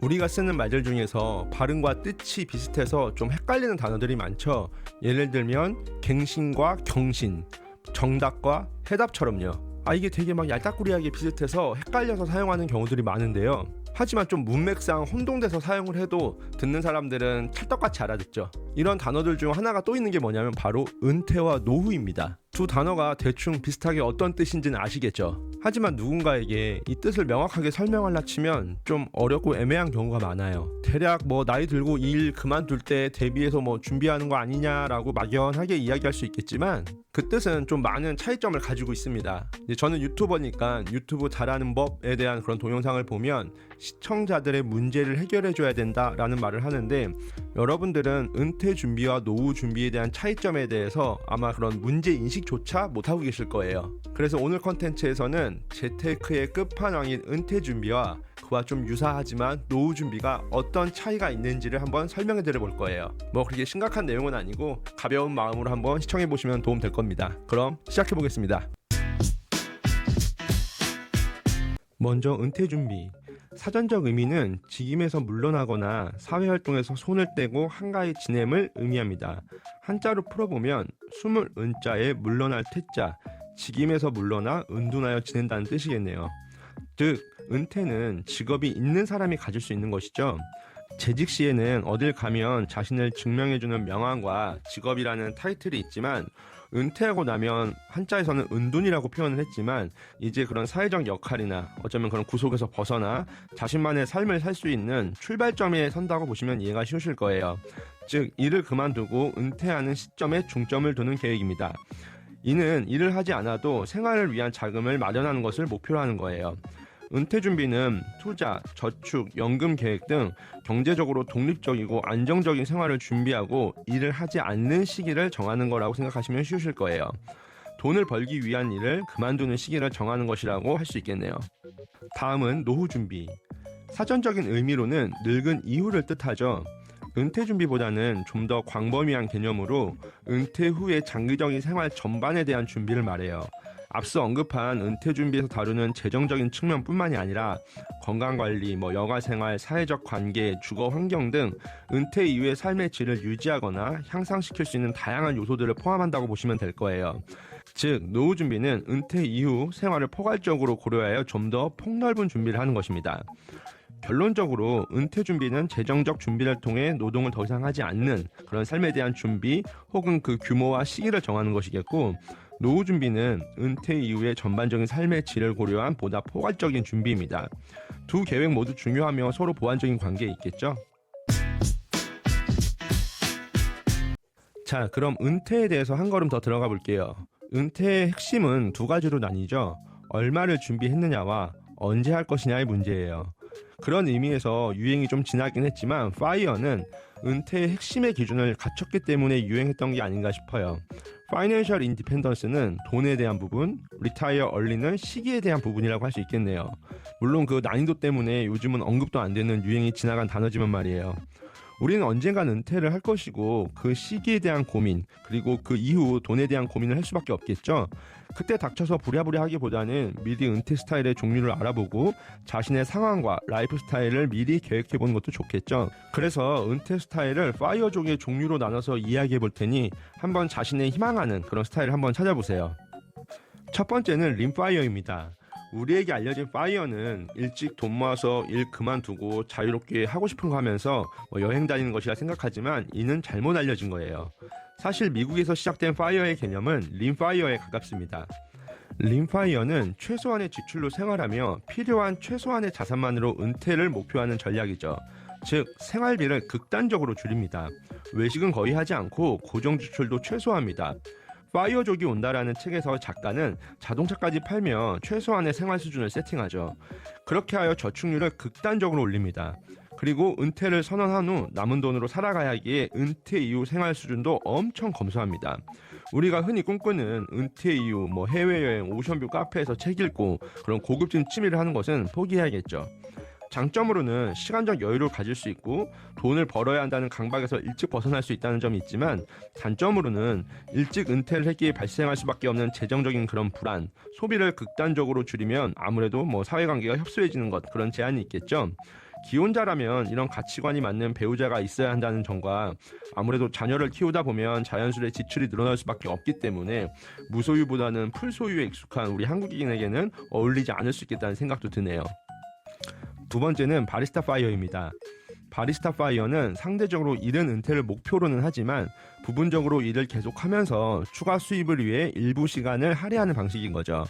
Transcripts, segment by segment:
우리가 쓰는 말들 중에서 발음과 뜻이 비슷해서 좀 헷갈리는 단어들이 많죠. 예를 들면 갱신과 경신, 정답과 해답처럼요. 이게 되게 막 얄딱구리하게 비슷해서 헷갈려서 사용하는 경우들이 많은데요. 하지만 좀 문맥상 혼동돼서 사용을 해도 듣는 사람들은 찰떡같이 알아듣죠. 이런 단어들 중 하나가 또 있는 게 뭐냐면 바로 은퇴와 노후입니다. 두 단어가 대충 비슷하게 어떤 뜻인지는 아시겠죠? 하지만 누군가에게 이 뜻을 명확하게 설명하려 치면 좀 어렵고 애매한 경우가 많아요. 대략 나이 들고 일 그만둘 때 대비해서 준비하는 거 아니냐라고 막연하게 이야기할 수 있겠지만 그 뜻은 좀 많은 차이점을 가지고 있습니다. 저는 유튜버니까 유튜브 잘하는 법에 대한 그런 동영상을 보면 시청자들의 문제를 해결해줘야 된다라는 말을 하는데, 여러분들은 은퇴 준비와 노후 준비에 대한 차이점에 대해서 아마 그런 문제 인식조차 못하고 계실 거예요. 그래서 오늘 컨텐츠에서는 재테크의 끝판왕인 은퇴 준비와 그와 좀 유사하지만 노후 준비가 어떤 차이가 있는지를 한번 설명해 드려 볼 거예요. 그렇게 심각한 내용은 아니고 가벼운 마음으로 한번 시청해 보시면 도움 될 겁니다. 그럼 시작해 보겠습니다. 먼저 은퇴 준비. 사전적 의미는 직임에서 물러나거나 사회활동에서 손을 떼고 한가히 지냄을 의미합니다. 한자로 풀어보면 숨을 은자에 물러날 퇴자, 직임에서 물러나 은둔하여 지낸다는 뜻이겠네요. 즉 은퇴는 직업이 있는 사람이 가질 수 있는 것이죠. 재직 시에는 어딜 가면 자신을 증명해주는 명함과 직업이라는 타이틀이 있지만, 은퇴하고 나면 한자에서는 은둔이라고 표현을 했지만 이제 그런 사회적 역할이나 어쩌면 그런 구속에서 벗어나 자신만의 삶을 살 수 있는 출발점에 선다고 보시면 이해가 쉬우실 거예요. 즉 일을 그만두고 은퇴하는 시점에 중점을 두는 계획입니다. 이는 일을 하지 않아도 생활을 위한 자금을 마련하는 것을 목표로 하는 거예요. 은퇴 준비는 투자, 저축, 연금 계획 등 경제적으로 독립적이고 안정적인 생활을 준비하고 일을 하지 않는 시기를 정하는 거라고 생각하시면 쉬우실 거예요. 돈을 벌기 위한 일을 그만두는 시기를 정하는 것이라고 할 수 있겠네요. 다음은 노후 준비. 사전적인 의미로는 늙은 이후를 뜻하죠. 은퇴 준비보다는 좀 더 광범위한 개념으로 은퇴 후의 장기적인 생활 전반에 대한 준비를 말해요. 앞서 언급한 은퇴 준비에서 다루는 재정적인 측면뿐만이 아니라 건강관리, 여가생활, 사회적 관계, 주거 환경 등 은퇴 이후의 삶의 질을 유지하거나 향상시킬 수 있는 다양한 요소들을 포함한다고 보시면 될 거예요. 즉 노후 준비는 은퇴 이후 생활을 포괄적으로 고려하여 좀 더 폭넓은 준비를 하는 것입니다. 결론적으로 은퇴 준비는 재정적 준비를 통해 노동을 더 이상 하지 않는 그런 삶에 대한 준비 혹은 그 규모와 시기를 정하는 것이겠고, 노후 준비는 은퇴 이후의 전반적인 삶의 질을 고려한 보다 포괄적인 준비입니다. 두 계획 모두 중요하며 서로 보완적인 관계에 있겠죠. 자, 그럼 은퇴에 대해서 한 걸음 더 들어가 볼게요. 은퇴의 핵심은 두 가지로 나뉘죠. 얼마를 준비했느냐와 언제 할 것이냐의 문제예요. 그런 의미에서 유행이 좀 지나긴 했지만 파이어는 은퇴의 핵심의 기준을 갖췄기 때문에 유행했던 게 아닌가 싶어요. 파이낸셜 인디펜던스는 돈에 대한 부분, 리타이어 얼리는 시기에 대한 부분이라고 할 수 있겠네요. 물론 그 난이도 때문에 요즘은 언급도 안 되는 유행이 지나간 단어지만 말이에요. 우리는 언젠간 은퇴를 할 것이고 그 시기에 대한 고민, 그리고 그 이후 돈에 대한 고민을 할 수밖에 없겠죠. 그때 닥쳐서 부랴부랴 하기보다는 미리 은퇴 스타일의 종류를 알아보고 자신의 상황과 라이프 스타일을 미리 계획해보는 것도 좋겠죠. 그래서 은퇴 스타일을 파이어족의 종류로 나눠서 이야기해 볼 테니 한번 자신의 희망하는 그런 스타일을 한번 찾아보세요. 첫 번째는 림파이어입니다. 우리에게 알려진 파이어는 일찍 돈 모아서 일 그만두고 자유롭게 하고 싶은 거 하면서 여행 다니는 것이라 생각하지만 이는 잘못 알려진 거예요. 사실 미국에서 시작된 파이어의 개념은 림파이어에 가깝습니다. 림파이어는 최소한의 지출로 생활하며 필요한 최소한의 자산만으로 은퇴를 목표하는 전략이죠. 즉 생활비를 극단적으로 줄입니다. 외식은 거의 하지 않고 고정 지출도 최소화합니다. 파이어족이 온다라는 책에서 작가는 자동차까지 팔며 최소한의 생활 수준을 세팅하죠. 그렇게 하여 저축률을 극단적으로 올립니다. 그리고 은퇴를 선언한 후 남은 돈으로 살아가야 하기에 은퇴 이후 생활 수준도 엄청 검소합니다. 우리가 흔히 꿈꾸는 은퇴 이후 해외여행, 오션뷰 카페에서 책 읽고 그런 고급진 취미를 하는 것은 포기해야겠죠. 장점으로는 시간적 여유를 가질 수 있고 돈을 벌어야 한다는 강박에서 일찍 벗어날 수 있다는 점이 있지만, 단점으로는 일찍 은퇴를 했기에 발생할 수밖에 없는 재정적인 그런 불안, 소비를 극단적으로 줄이면 아무래도 사회관계가 협소해지는 것, 그런 제한이 있겠죠. 기혼자라면 이런 가치관이 맞는 배우자가 있어야 한다는 점과 아무래도 자녀를 키우다 보면 자연스레 지출이 늘어날 수밖에 없기 때문에 무소유보다는 풀소유에 익숙한 우리 한국인에게는 어울리지 않을 수 있겠다는 생각도 드네요. 두 번째는 바리스타 파이어입니다. 바리스타 파이어는 상대적으로 이른 은퇴를 목표로는 하지만 부분적으로 일을 계속하면서 추가 수입을 위해 일부 시간을 할애하는 방식인 거죠.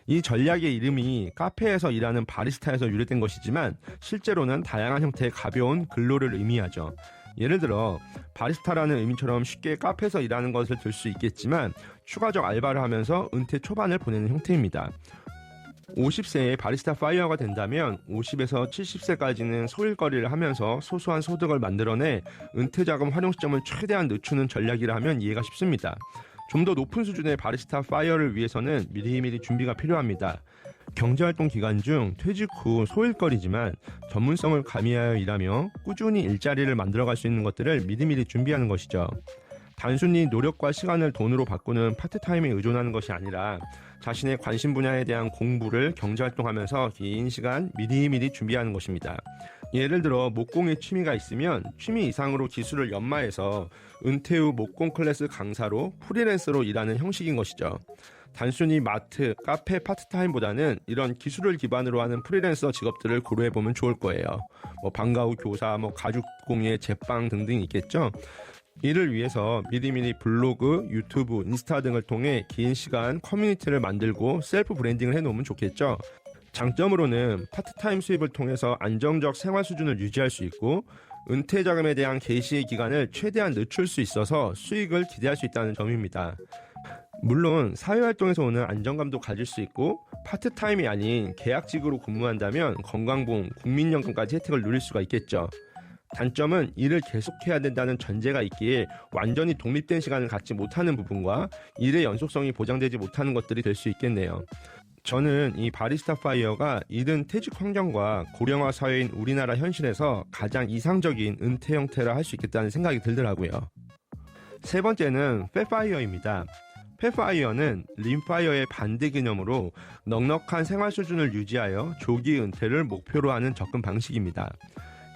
이 전략의 이름이 카페에서 일하는 바리스타에서 유래된 것이지만 실제로는 다양한 형태의 가벼운 근로를 의미하죠. 예를 들어 바리스타라는 의미처럼 쉽게 카페에서 일하는 것을 들 수 있겠지만 추가적 알바를 하면서 은퇴 초반을 보내는 형태입니다. 50세에 바리스타 파이어가 된다면 50에서 70세까지는 소일거리를 하면서 소소한 소득을 만들어내 은퇴자금 활용 시점을 최대한 늦추는 전략이라 하면 이해가 쉽습니다. 좀 더 높은 수준의 바리스타 파이어를 위해서는 미리미리 준비가 필요합니다. 경제활동 기간 중 퇴직 후 소일거리지만 전문성을 가미하여 일하며 꾸준히 일자리를 만들어갈 수 있는 것들을 미리미리 준비하는 것이죠. 단순히 노력과 시간을 돈으로 바꾸는 파트타임에 의존하는 것이 아니라 자신의 관심 분야에 대한 공부를 경제활동하면서 긴 시간 미리미리 준비하는 것입니다. 예를 들어 목공에 취미가 있으면 취미 이상으로 기술을 연마해서 은퇴 후 목공 클래스 강사로 프리랜서로 일하는 형식인 것이죠. 단순히 마트, 카페 파트타임보다는 이런 기술을 기반으로 하는 프리랜서 직업들을 고려해보면 좋을 거예요. 방과 후 교사, 가죽공예, 제빵 등등 있겠죠. 이를 위해서 미리미리 블로그, 유튜브, 인스타 등을 통해 긴 시간 커뮤니티를 만들고 셀프 브랜딩을 해놓으면 좋겠죠. 장점으로는 파트타임 수입을 통해서 안정적 생활 수준을 유지할 수 있고 은퇴 자금에 대한 개시의 기간을 최대한 늦출 수 있어서 수익을 기대할 수 있다는 점입니다. 물론 사회활동에서 오는 안정감도 가질 수 있고 파트타임이 아닌 계약직으로 근무한다면 건강보험, 국민연금까지 혜택을 누릴 수가 있겠죠. 단점은 일을 계속해야 된다는 전제가 있기에 완전히 독립된 시간을 갖지 못하는 부분과 일의 연속성이 보장되지 못하는 것들이 될 수 있겠네요. 저는 이 바리스타 파이어가 이른 퇴직 환경과 고령화 사회인 우리나라 현실에서 가장 이상적인 은퇴 형태라 할 수 있겠다는 생각이 들더라고요. 세 번째는 페파이어입니다. 페파이어는 림파이어의 반대 개념으로 넉넉한 생활 수준을 유지하여 조기 은퇴를 목표로 하는 접근 방식입니다.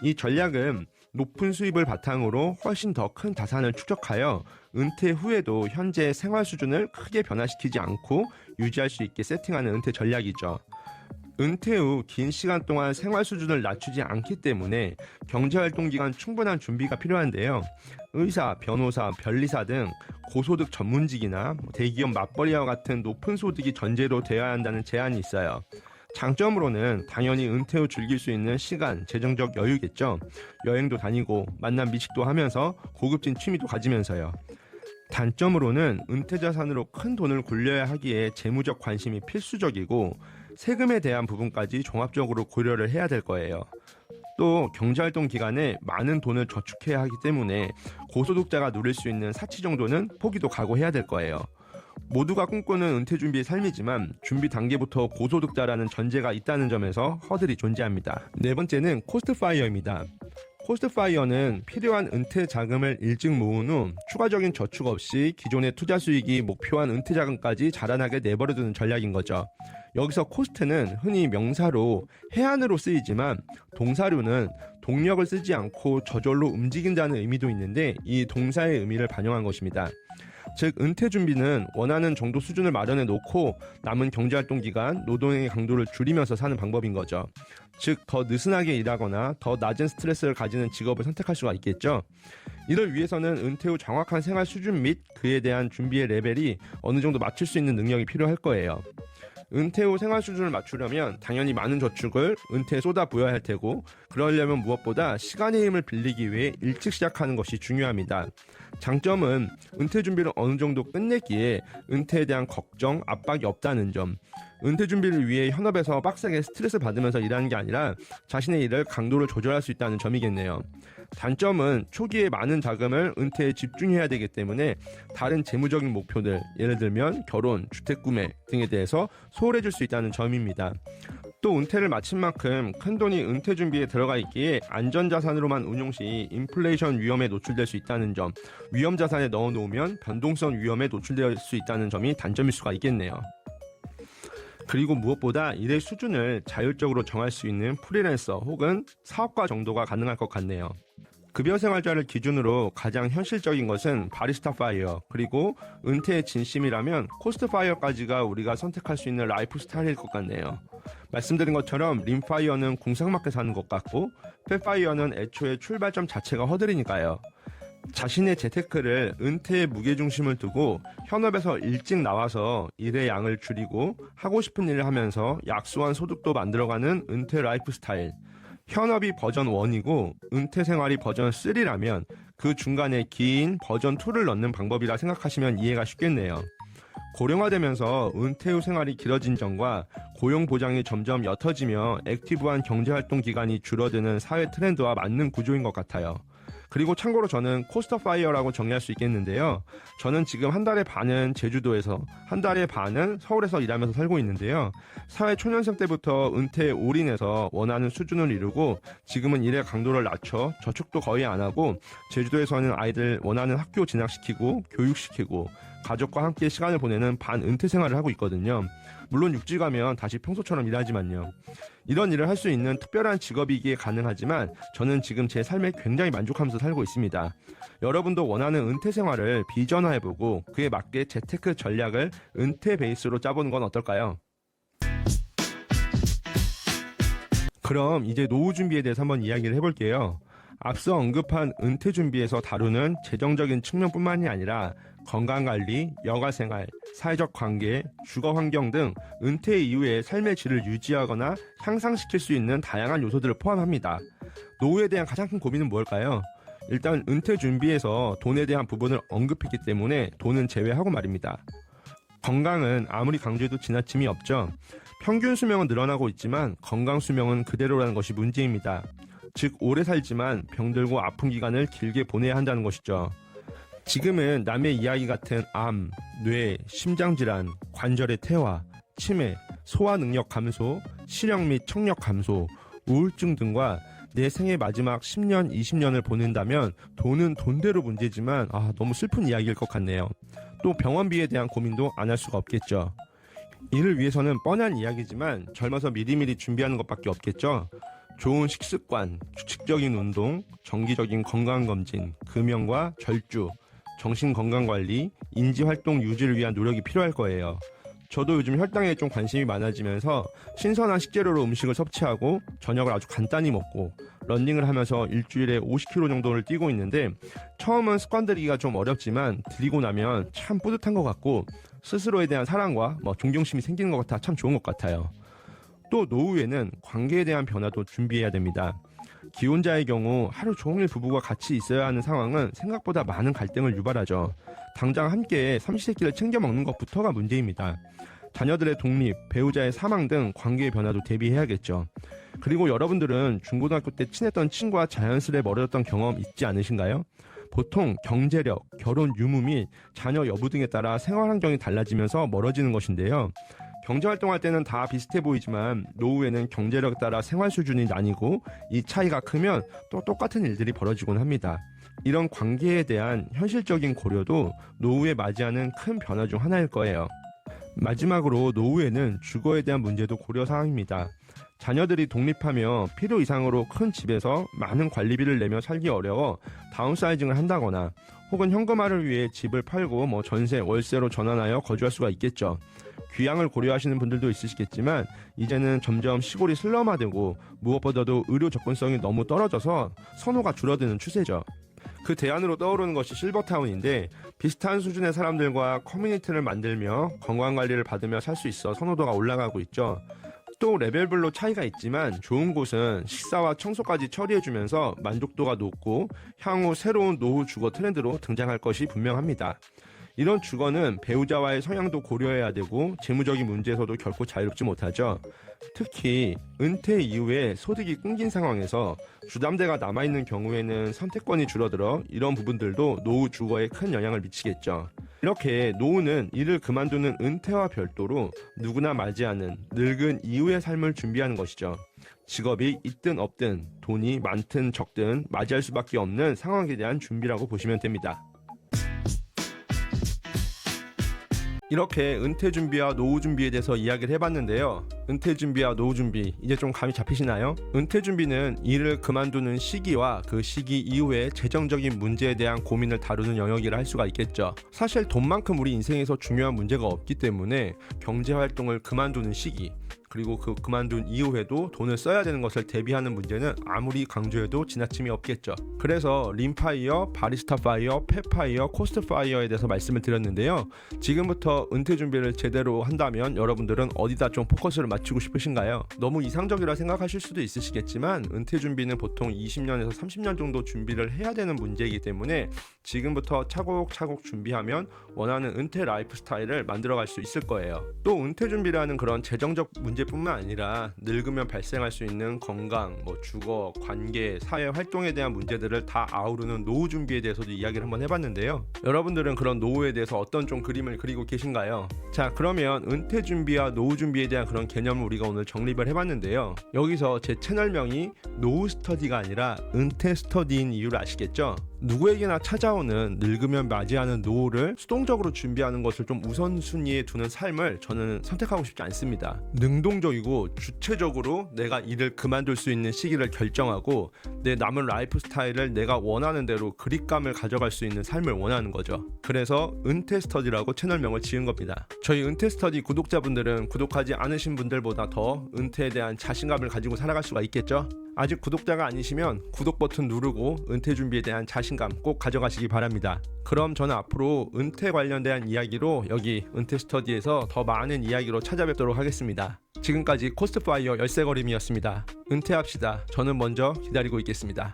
이 전략은 높은 수입을 바탕으로 훨씬 더 큰 자산을 축적하여 은퇴 후에도 현재의 생활 수준을 크게 변화시키지 않고 유지할 수 있게 세팅하는 은퇴 전략이죠. 은퇴 후 긴 시간 동안 생활 수준을 낮추지 않기 때문에 경제활동 기간 충분한 준비가 필요한데요. 의사, 변호사, 변리사 등 고소득 전문직이나 대기업 맞벌이와 같은 높은 소득이 전제로 되어야 한다는 제한이 있어요. 장점으로는 당연히 은퇴 후 즐길 수 있는 시간, 재정적 여유겠죠. 여행도 다니고 만남 미식도 하면서 고급진 취미도 가지면서요. 단점으로는 은퇴 자산으로 큰 돈을 굴려야 하기에 재무적 관심이 필수적이고 세금에 대한 부분까지 종합적으로 고려를 해야 될 거예요. 또 경제활동 기간에 많은 돈을 저축해야 하기 때문에 고소득자가 누릴 수 있는 사치 정도는 포기도 각오해야 될 거예요. 모두가 꿈꾸는 은퇴 준비의 삶이지만 준비 단계부터 고소득자라는 전제가 있다는 점에서 허들이 존재합니다. 네 번째는 코스트 파이어입니다. 코스트 파이어는 필요한 은퇴 자금을 일찍 모은 후 추가적인 저축 없이 기존의 투자 수익이 목표한 은퇴 자금까지 자라나게 내버려두는 전략인 거죠. 여기서 코스트는 흔히 명사로 해안으로 쓰이지만 동사로는 동력을 쓰지 않고 저절로 움직인다는 의미도 있는데 이 동사의 의미를 반영한 것입니다. 즉 은퇴 준비는 원하는 정도 수준을 마련해 놓고 남은 경제활동 기간 노동의 강도를 줄이면서 사는 방법인 거죠. 즉 더 느슨하게 일하거나 더 낮은 스트레스를 가지는 직업을 선택할 수가 있겠죠. 이를 위해서는 은퇴 후 정확한 생활 수준 및 그에 대한 준비의 레벨이 어느 정도 맞출 수 있는 능력이 필요할 거예요. 은퇴 후 생활 수준을 맞추려면 당연히 많은 저축을 은퇴에 쏟아 부어야 할 테고 그러려면 무엇보다 시간의 힘을 빌리기 위해 일찍 시작하는 것이 중요합니다. 장점은 은퇴 준비를 어느 정도 끝냈기에 은퇴에 대한 걱정, 압박이 없다는 점. 은퇴 준비를 위해 현업에서 빡세게 스트레스 받으면서 일하는 게 아니라 자신의 일을 강도를 조절할 수 있다는 점이겠네요. 단점은 초기에 많은 자금을 은퇴에 집중해야 되기 때문에 다른 재무적인 목표들, 예를 들면 결혼, 주택 구매 등에 대해서 소홀해질 수 있다는 점입니다. 또 은퇴를 마친 만큼 큰돈이 은퇴 준비에 들어가 있기에 안전자산으로만 운용 시 인플레이션 위험에 노출될 수 있다는 점, 위험자산에 넣어놓으면 변동성 위험에 노출될 수 있다는 점이 단점일 수가 있겠네요. 그리고 무엇보다 일의 수준을 자율적으로 정할 수 있는 프리랜서 혹은 사업가 정도가 가능할 것 같네요. 급여 생활자를 기준으로 가장 현실적인 것은 바리스타 파이어, 그리고 은퇴의 진심이라면 코스트 파이어까지가 우리가 선택할 수 있는 라이프 스타일일 것 같네요. 말씀드린 것처럼 림 파이어는 궁상맞게 사는 것 같고, 팻 파이어는 애초에 출발점 자체가 허들이니까요. 자신의 재테크를 은퇴에 무게중심을 두고 현업에서 일찍 나와서 일의 양을 줄이고 하고 싶은 일을 하면서 약소한 소득도 만들어가는 은퇴 라이프 스타일. 현업이 버전 1이고 은퇴 생활이 버전 3라면 그 중간에 긴 버전 2를 넣는 방법이라 생각하시면 이해가 쉽겠네요. 고령화되면서 은퇴 후 생활이 길어진 점과 고용 보장이 점점 옅어지며 액티브한 경제활동 기간이 줄어드는 사회 트렌드와 맞는 구조인 것 같아요. 그리고 참고로 저는 코스트 파이어라고 정리할 수 있겠는데요. 저는 지금 한 달의 반은 제주도에서, 한 달의 반은 서울에서 일하면서 살고 있는데요. 사회 초년생 때부터 은퇴에 올인해서 원하는 수준을 이루고 지금은 일의 강도를 낮춰 저축도 거의 안 하고 제주도에서는 아이들 원하는 학교 진학시키고 교육시키고 가족과 함께 시간을 보내는 반은퇴 생활을 하고 있거든요. 물론 육지 가면 다시 평소처럼 일하지만요. 이런 일을 할 수 있는 특별한 직업이기에 가능하지만 저는 지금 제 삶에 굉장히 만족하면서 살고 있습니다. 여러분도 원하는 은퇴 생활을 비전화해보고 그에 맞게 재테크 전략을 은퇴 베이스로 짜보는 건 어떨까요? 그럼 이제 노후 준비에 대해서 한번 이야기를 해볼게요. 앞서 언급한 은퇴 준비에서 다루는 재정적인 측면뿐만이 아니라 건강관리, 여가생활, 사회적 관계, 주거환경 등 은퇴 이후의 삶의 질을 유지하거나 향상시킬 수 있는 다양한 요소들을 포함합니다. 노후에 대한 가장 큰 고민은 뭘까요? 일단 은퇴 준비에서 돈에 대한 부분을 언급했기 때문에 돈은 제외하고 말입니다. 건강은 아무리 강조해도 지나침이 없죠. 평균 수명은 늘어나고 있지만 건강 수명은 그대로라는 것이 문제입니다. 즉 오래 살지만 병들고 아픈 기간을 길게 보내야 한다는 것이죠. 지금은 남의 이야기 같은 암, 뇌, 심장질환, 관절의 퇴화, 치매, 소화 능력 감소, 시력 및 청력 감소, 우울증 등과 내 생의 마지막 10년, 20년을 보낸다면 돈은 돈대로 문제지만 너무 슬픈 이야기일 것 같네요. 또 병원비에 대한 고민도 안 할 수가 없겠죠. 이를 위해서는 뻔한 이야기지만 젊어서 미리미리 준비하는 것밖에 없겠죠. 좋은 식습관, 규칙적인 운동, 정기적인 건강검진, 금연과 절주, 정신건강관리, 인지활동 유지를 위한 노력이 필요할 거예요. 저도 요즘 혈당에 좀 관심이 많아지면서 신선한 식재료로 음식을 섭취하고 저녁을 아주 간단히 먹고 러닝을 하면서 일주일에 50km 정도를 뛰고 있는데 처음은 습관 들이기가 좀 어렵지만 들이고 나면 참 뿌듯한 것 같고 스스로에 대한 사랑과 존경심이 생기는 것 같아 참 좋은 것 같아요. 또 노후에는 관계에 대한 변화도 준비해야 됩니다. 기혼자의 경우 하루 종일 부부가 같이 있어야 하는 상황은 생각보다 많은 갈등을 유발하죠. 당장 함께 삼시세끼를 챙겨 먹는 것부터가 문제입니다. 자녀들의 독립, 배우자의 사망 등 관계의 변화도 대비해야겠죠. 그리고 여러분들은 중고등학교 때 친했던 친구와 자연스레 멀어졌던 경험 있지 않으신가요? 보통 경제력, 결혼 유무 및 자녀 여부 등에 따라 생활 환경이 달라지면서 멀어지는 것인데요. 경제활동할 때는 다 비슷해 보이지만 노후에는 경제력에 따라 생활 수준이 나뉘고 이 차이가 크면 또 똑같은 일들이 벌어지곤 합니다. 이런 관계에 대한 현실적인 고려도 노후에 맞이하는 큰 변화 중 하나일 거예요. 마지막으로 노후에는 주거에 대한 문제도 고려사항입니다. 자녀들이 독립하며 필요 이상으로 큰 집에서 많은 관리비를 내며 살기 어려워 다운사이징을 한다거나 혹은 현금화를 위해 집을 팔고 전세, 월세로 전환하여 거주할 수가 있겠죠. 귀향을 고려하시는 분들도 있으시겠지만 이제는 점점 시골이 슬럼화되고 무엇보다도 의료 접근성이 너무 떨어져서 선호가 줄어드는 추세죠. 그 대안으로 떠오르는 것이 실버타운인데 비슷한 수준의 사람들과 커뮤니티를 만들며 건강관리를 받으며 살 수 있어 선호도가 올라가고 있죠. 또 레벨별로 차이가 있지만 좋은 곳은 식사와 청소까지 처리해주면서 만족도가 높고 향후 새로운 노후 주거 트렌드로 등장할 것이 분명합니다. 이런 주거는 배우자와의 성향도 고려해야 되고 재무적인 문제에서도 결코 자유롭지 못하죠. 특히 은퇴 이후에 소득이 끊긴 상황에서 주담대가 남아있는 경우에는 선택권이 줄어들어 이런 부분들도 노후 주거에 큰 영향을 미치겠죠. 이렇게 노후는 일을 그만두는 은퇴와 별도로 누구나 맞이하는 늙은 이후의 삶을 준비하는 것이죠. 직업이 있든 없든 돈이 많든 적든 맞이할 수밖에 없는 상황에 대한 준비라고 보시면 됩니다. 이렇게 은퇴 준비와 노후 준비에 대해서 이야기를 해봤는데요. 은퇴 준비와 노후 준비 이제 좀 감이 잡히시나요? 은퇴 준비는 일을 그만두는 시기와 그 시기 이후의 재정적인 문제에 대한 고민을 다루는 영역이라 할 수가 있겠죠. 사실 돈만큼 우리 인생에서 중요한 문제가 없기 때문에 경제 활동을 그만두는 시기, 그리고 그 그만둔 이후에도 돈을 써야 되는 것을 대비하는 문제는 아무리 강조해도 지나침이 없겠죠. 그래서 림파이어, 바리스타 파이어, 펫파이어, 코스트 파이어에 대해서 말씀을 드렸는데요. 지금부터 은퇴 준비를 제대로 한다면 여러분들은 어디다 좀 포커스를 맞추고 싶으신가요? 너무 이상적이라 생각하실 수도 있으시겠지만 은퇴 준비는 보통 20년에서 30년 정도 준비를 해야 되는 문제이기 때문에 지금부터 차곡차곡 준비하면 원하는 은퇴 라이프 스타일을 만들어갈 수 있을 거예요. 또 은퇴 준비라는 그런 재정적 문제뿐만 아니라 늙으면 발생할 수 있는 건강, 주거, 관계, 사회 활동에 대한 문제들을 다 아우르는 노후 준비에 대해서도 이야기를 한번 해봤는데요. 여러분들은 그런 노후에 대해서 어떤 좀 그림을 그리고 계신가요? 자, 그러면 은퇴 준비와 노후 준비에 대한 그런 개념을 우리가 오늘 정립을 해봤는데요. 여기서 제 채널명이 노후 스터디가 아니라 은퇴 스터디인 이유를 아시겠죠? 누구에게나 찾아오는 늙으면 맞이하는 노후를 수동적으로 준비하는 것을 좀 우선순위에 두는 삶을 저는 선택하고 싶지 않습니다. 능동적이고 주체적으로 내가 일을 그만둘 수 있는 시기를 결정하고 내 남은 라이프 스타일을 내가 원하는 대로 그립감을 가져갈 수 있는 삶을 원하는 거죠. 그래서 은퇴 스터디라고 채널명을 지은 겁니다. 저희 은퇴 스터디 구독자분들은 구독하지 않으신 분들보다 더 은퇴에 대한 자신감을 가지고 살아갈 수가 있겠죠? 아직 구독자가 아니시면 구독 버튼 누르고 은퇴 준비에 대한 자신감 꼭 가져가시기 바랍니다. 그럼 저는 앞으로 은퇴 관련된 이야기로 여기 은퇴 스터디에서 더 많은 이야기로 찾아뵙도록 하겠습니다. 지금까지 코스트파이어 열쇠거림이었습니다. 은퇴합시다. 저는 먼저 기다리고 있겠습니다.